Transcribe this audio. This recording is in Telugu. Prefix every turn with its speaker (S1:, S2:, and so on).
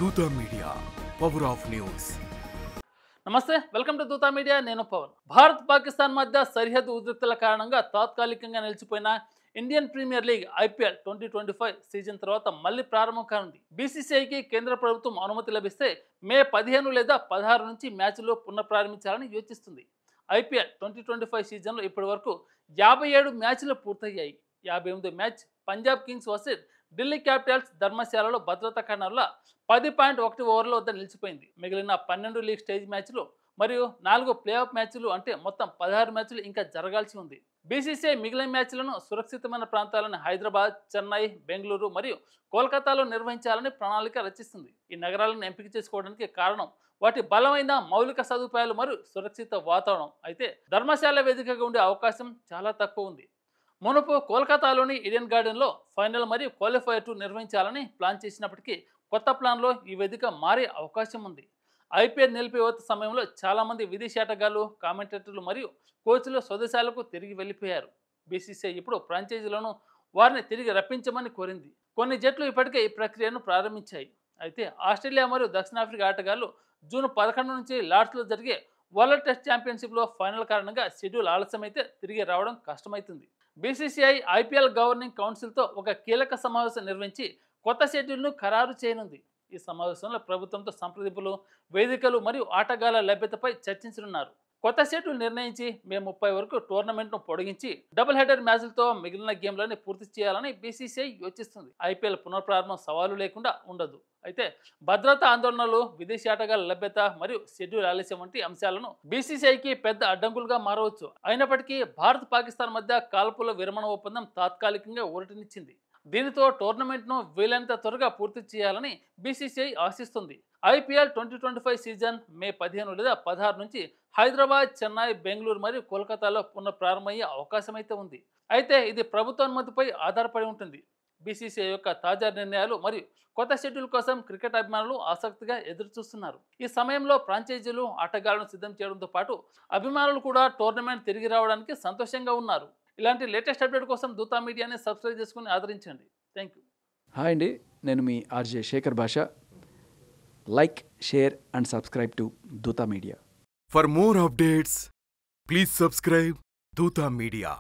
S1: Dootha media, power of news.
S2: నమస్తే, వెల్కమ్ టు దూతా మీడియా. నేను పవన్. భారత్ పాకిస్తాన్ మధ్య సరిహద్దు ఉద్రిక్తల కారణంగా తాత్కాలికంగా నిలిచిపోయిన Indian Premier League IPL 2025 season తర్వాత మళ్ళీ ప్రారంభం కానుంది. BCCIకి కేంద్ర ప్రభుత్వం అనుమతి లభిస్తే మే 15 లేదా 16 నుంచి మ్యాచ్లు పునఃప్రారంభించాలని యోచిస్తుంది. IPL 2025 సీజన్లో ఇప్పటి వరకు 57 మ్యాచ్లు పూర్తయ్యాయి. 58 match Punjab kings versus Delhi capitals ధర్మశాలలో భద్రతా కారణాల 10.1 ఓవర్ల వద్ద నిలిచిపోయింది. మిగిలిన 12 లీగ్ స్టేజ్ మ్యాచ్లు మరియు 4 ప్లే ఆఫ్ మ్యాచ్లు అంటే మొత్తం 16 మ్యాచ్లు ఇంకా జరగాల్సి ఉంది. BCCI మిగిలిన మ్యాచ్లను సురక్షితమైన ప్రాంతాలను హైదరాబాద్, చెన్నై, బెంగళూరు మరియు కోల్కతాలో నిర్వహించాలని ప్రణాళిక రచిస్తుంది. ఈ నగరాలను ఎంపిక చేసుకోవడానికి కారణం వాటి బలమైన మౌలిక సదుపాయాలు మరియు సురక్షిత వాతావరణం. అయితే ధర్మశాల వేదికగా ఉండే అవకాశం చాలా తక్కువ ఉంది. మునుపు కోల్కతాలోని ఈడెన్ గార్డెన్లో ఫైనల్ మరియు క్వాలిఫైయర్ 2 నిర్వహించాలని ప్లాన్ చేసినప్పటికీ కొత్త ప్లాన్లో ఈ వేదిక మారే అవకాశం ఉంది. IPL నిలిపివేత సమయంలో చాలామంది విదేశీ ఆటగాళ్లు, కామెంటేటర్లు మరియు కోచ్లు స్వదేశాలకు తిరిగి వెళ్ళిపోయారు. BCCI ఇప్పుడు ఫ్రాంచైజీలను వారిని తిరిగి రప్పించమని కోరింది. కొన్ని జట్లు ఇప్పటికే ఈ ప్రక్రియను ప్రారంభించాయి. అయితే ఆస్ట్రేలియా మరియు దక్షిణాఫ్రికా ఆటగాళ్లు జూన్ 11 నుంచి లార్డ్స్లో జరిగే వరల్డ్ టెస్ట్ ఛాంపియన్షిప్లో ఫైనల్ కారణంగా షెడ్యూల్ ఆలస్యమైతే తిరిగి రావడం కష్టమవుతుంది. BCCI IPL గవర్నింగ్ కౌన్సిల్తో ఒక కీలక సమావేశం నిర్వహించి కొత్త షెడ్యూల్ను ఖరారు చేయనుంది. ఈ సమావేశంలో ప్రభుత్వంతో సంప్రదింపులు, వేదికలు మరియు ఆటగాళ్ల లభ్యతపై చర్చించనున్నారు. కొత్త షెడ్యూల్ నిర్ణయించి మే 30 వరకు టోర్నమెంట్ను పొడిగించి డబుల్ హెడర్ మ్యాచ్లతో మిగిలిన గేమ్లని పూర్తి చేయాలని BCCI యోచిస్తుంది. IPL పునఃప్రారంభం సవాలు లేకుండా ఉండదు. అయితే భద్రతా ఆందోళనలు, విదేశీ ఆటగాళ్ల లభ్యత మరియు షెడ్యూల్ ఆలస్యం వంటి అంశాలను BCCIకి పెద్ద అడ్డంకులుగా మారవచ్చు. అయినప్పటికీ భారత్ పాకిస్తాన్ మధ్య కాల్పుల విరమణ ఒప్పందం తాత్కాలికంగా ఊరటనిచ్చింది. దీనితో టోర్నమెంట్ను వీలైనంత త్వరగా పూర్తి చేయాలని BCCI ఆశిస్తుంది. IPL 2025 సీజన్ మే 15 లేదా 16 నుంచి హైదరాబాద్, చెన్నై, బెంగళూరు మరియు కోల్కతాలో పునఃప్రారంభమయ్యే అవకాశం అయితే ఉంది. అయితే ఇది ప్రభుత్వ అనుమతిపై ఆధారపడి ఉంటుంది. BCCI యొక్క తాజా నిర్ణయాలు మరియు కొత్త షెడ్యూల్ కోసం క్రికెట్ అభిమానులు ఆసక్తిగా ఎదురుచూస్తున్నారు. ఈ సమయంలో ఫ్రాంచైజీలు ఆటగాళ్లను సిద్ధం చేయడంతో పాటు అభిమానులు కూడా టోర్నమెంట్ తిరిగి రావడానికి సంతోషంగా ఉన్నారు. ఇలాంటి లేటెస్ట్ అప్డేట్ కోసం దూతా మీడియాని సబ్స్క్రైబ్ చేసుకుని ఆదరించండి. Thank you.
S3: హాయ్ అండి, నేను మీ RJ శేఖర్ భాష. Like, share and subscribe to Dootha media.
S1: For more updates, please subscribe Dootaa Media.